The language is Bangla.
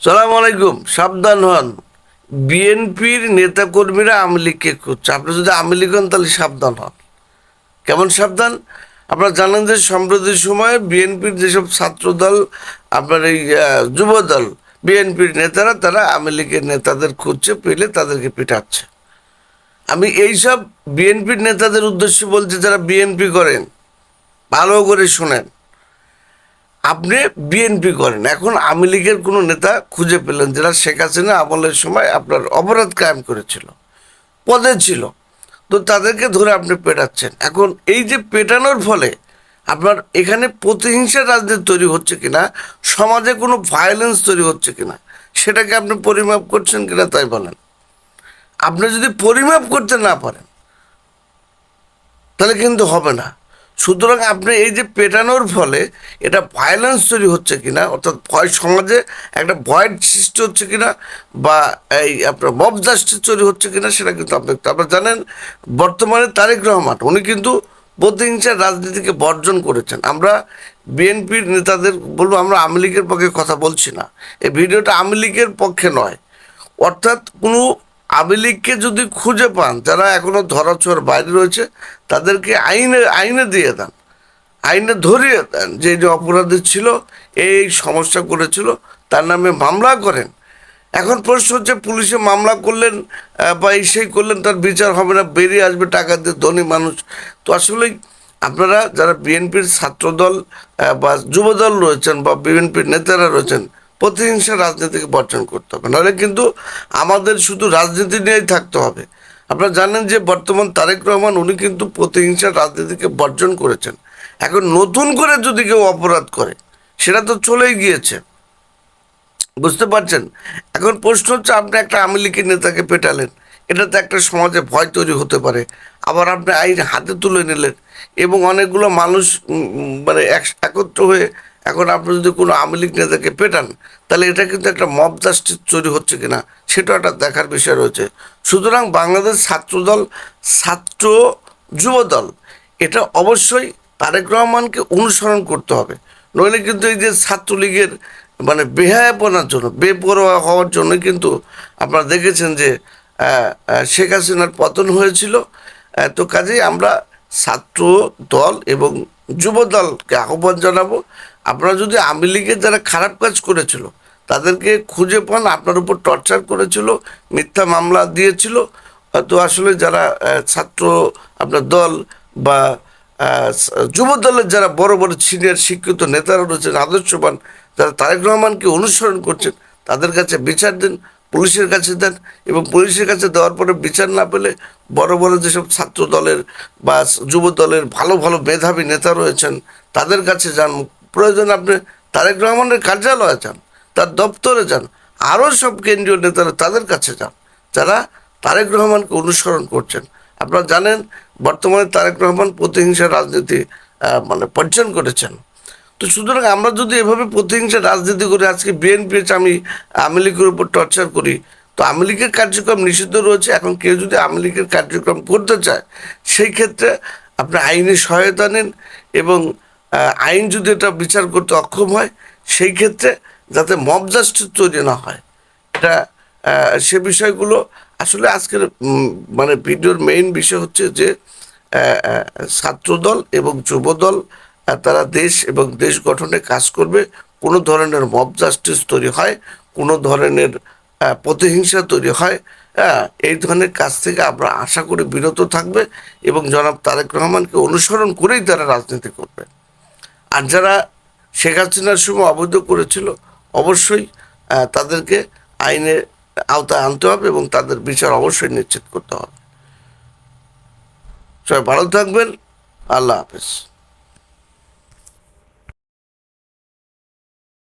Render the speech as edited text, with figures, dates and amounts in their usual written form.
সালাম আলাইকুম। সাবধান হন, বিএনপির নেতাকর্মীরা আওয়ামী লীগকে খুঁজছে। আপনি যদি আওয়ামী লীগ হন তাহলে সাবধান হন। কেমন সাবধান? আপনারা জানেন যে সম্প্রতি সময়ে বিএনপির যেসব ছাত্রদল, আপনার এই যুব দল, বিএনপির নেতারা তারা আওয়ামী লীগের নেতাদের খুঁজছে, পেলে তাদেরকে পিটাচ্ছে। আমি এইসব বিএনপির নেতাদের উদ্দেশ্যে বলছি, যারা বিএনপি করেন, ভালো করে শোনেন। আপনি বিএনপি করেন, এখন আওয়ামী লীগের কোনো নেতা খুঁজে পেলেন যারা শেখ হাসিনা আমলের সময় আপনার অপরাধ কায়েম করেছিল, পদে ছিল, তো তাদেরকে ধরে আপনি পেটাচ্ছেন। এখন এই যে পেটানোর ফলে আপনার এখানে প্রতিহিংসার রাজনীতি তৈরি হচ্ছে কিনা, সমাজে কোনো ভায়োলেন্স তৈরি হচ্ছে কিনা, সেটাকে আপনি পরিমাপ করছেন কিনা তাই বলেন। আপনি যদি পরিমাপ করতে না পারেন তাহলে কিন্তু হবে না। সুতরাং আপনি এই যে পেটানোর ফলে এটা ভায়োলেন্স তৈরি হচ্ছে কিনা, অর্থাৎ ভয়, সমাজে একটা ভয়ের সৃষ্টি হচ্ছে কিনা, বা এই আপনার মব জাস্টিস তৈরি হচ্ছে কিনা, সেটা কিন্তু আপনারা জানেন। বর্তমানে তারেক রহমান উনি কিন্তু প্রতিহিংসার রাজনীতিকে বর্জন করেছেন। আমরা বিএনপির নেতাদের বলবো, আমরা আওয়ামী লীগের পক্ষে কথা বলছি না, এই ভিডিওটা আওয়ামী লীগের পক্ষে নয়। অর্থাৎ কোনো আওয়ামী লীগকে যদি খুঁজে পান যারা এখনো ধরাছোঁয়ার বাইরে রয়েছে, তাদেরকে আইনে আইনে দিয়ে দেন, আইনে ধরিয়ে দেন যে যে অপরাধী ছিল, এই সমস্যা করেছিল, তার নামে মামলা করেন। এখন প্রশ্ন হচ্ছে, পুলিশে মামলা করলেন বা এই সেই করলেন, তার বিচার হবে না, বেরিয়ে আসবে টাকা দিয়ে ধনী মানুষ। তো আসলেই আপনারা যারা বিএনপির ছাত্রদল বা যুবদল রয়েছেন বা বিএনপির নেতারা রয়েছেন, প্রতিহিংসা রাজনীতিকে বর্জন করতে হবে, নাহলে কিন্তু আমাদের শুধু রাজনীতি নিয়েই থাকতে হবে। আপনারা জানেন যে বর্তমান তারেক রহমান উনি কিন্তু প্রতিহিংসার রাজনীতিকে বর্জন করেছেন। এখন নতুন করে যদি কেউ অপরাধ করে, সেটা তো চলেই গিয়েছে, বুঝতে পারছেন। এখন প্রশ্ন হচ্ছে, আপনি একটা আওয়ামী লীগের নেতাকে পেটালেন, এটাতে একটা সমাজে ভয় তৈরি হতে পারে। আবার আপনি আইন হাতে তুলে নিলেন এবং অনেকগুলো মানুষ মানে একত্র হয়ে, এখন আপনি যদি কোনো আওয়ামী লীগ নেতাকে পেটান, তাহলে এটা কিন্তু একটা মব জাস্টিস তৈরি হচ্ছে কিনা, সেটা একটা দেখার বিষয় রয়েছে। সুতরাং বাংলাদেশ ছাত্রদল, ছাত্র যুবদল, এটা অবশ্যই তারেক রহমানকে অনুসরণ করতে হবে। নইলে কিন্তু এই যে ছাত্রলীগের মানে বেহায়াপনার জন্য, বেপরোয়া হওয়ার জন্য কিন্তু আপনারা দেখেছেন যে শেখ হাসিনার পতন হয়েছিল। তো কাজেই আমরা ছাত্র দল এবং যুব দলকে আহ্বান জানাবো, আপনারা যদি আওয়ামী লীগের যারা খারাপ কাজ করেছিল তাদেরকে খুঁজে পান, আপনার উপর টর্চার করেছিল, মিথ্যা মামলা দিয়েছিল, তো আসলে যারা ছাত্র আপনার দল বা যুব দলের যারা বড় বড় সিনিয়র শিক্ষিত নেতারা রয়েছেন, আদর্শবান, যারা তারেক রহমানকে অনুসরণ করছেন, তাদের কাছে বিচার দেন, পুলিশের কাছে দেন। এবং পুলিশের কাছে দেওয়ার পরে বিচার না পেলে বড় বড় যেসব ছাত্র দলের বা যুব দলের ভালো ভালো মেধাবী নেতা রয়েছেন, তাদের কাছে যান। প্রয়োজন আপনি তারেক রহমানের কার্যালয়ে যান, তার দপ্তরে যান, আরও সব কেন্দ্রীয় নেতারা তাদের কাছে যান, যারা তারেক রহমানকে অনুসরণ করছেন। আপনারা জানেন বর্তমানে তারেক রহমান প্রতিহিংসার রাজনীতি মানে বর্জন করেছেন। তো সুতরাং আমরা যদি এভাবে প্রতিহিংসা রাজনীতি করে আজকে বিএনপি আমি আওয়ামী লীগের উপর টর্চার করি, তো আওয়ামী লীগের কার্যক্রম নিষিদ্ধ রয়েছে। এখন কেউ যদি আওয়ামী লীগের কার্যক্রম করতে চায়, সেই ক্ষেত্রে আপনি আইনি সহায়তা নিন এবং আইন যদি এটা বিচার করতে অক্ষম হয়, সেই ক্ষেত্রে যাতে মব জাস্টিস তৈরি না হয়, এটা সে বিষয়গুলো আসলে আজকের মানে ভিডিওর মেইন বিষয় হচ্ছে যে ছাত্রদল এবং যুবদল তারা দেশ এবং দেশ গঠনে কাজ করবে। কোনো ধরনের মব জাস্টিস তৈরি হয়, কোনো ধরনের প্রতিহিংসা তৈরি হয়, এই ধরনের কাজ থেকে আমরা আশা করি বিরত থাকবে এবং জনাব তারেক রহমানকে অনুসরণ করেই তারা রাজনীতি করবে। আর যারা শেখ হাসিনার সময় অবৈধ করেছিল, অবশ্যই তাদেরকে আইনের আওতায় আনতে হবে এবং তাদের বিচার অবশ্যই নিশ্চিত করতে হবে। সবাই ভালো থাকবেন। আল্লাহ হাফেজ।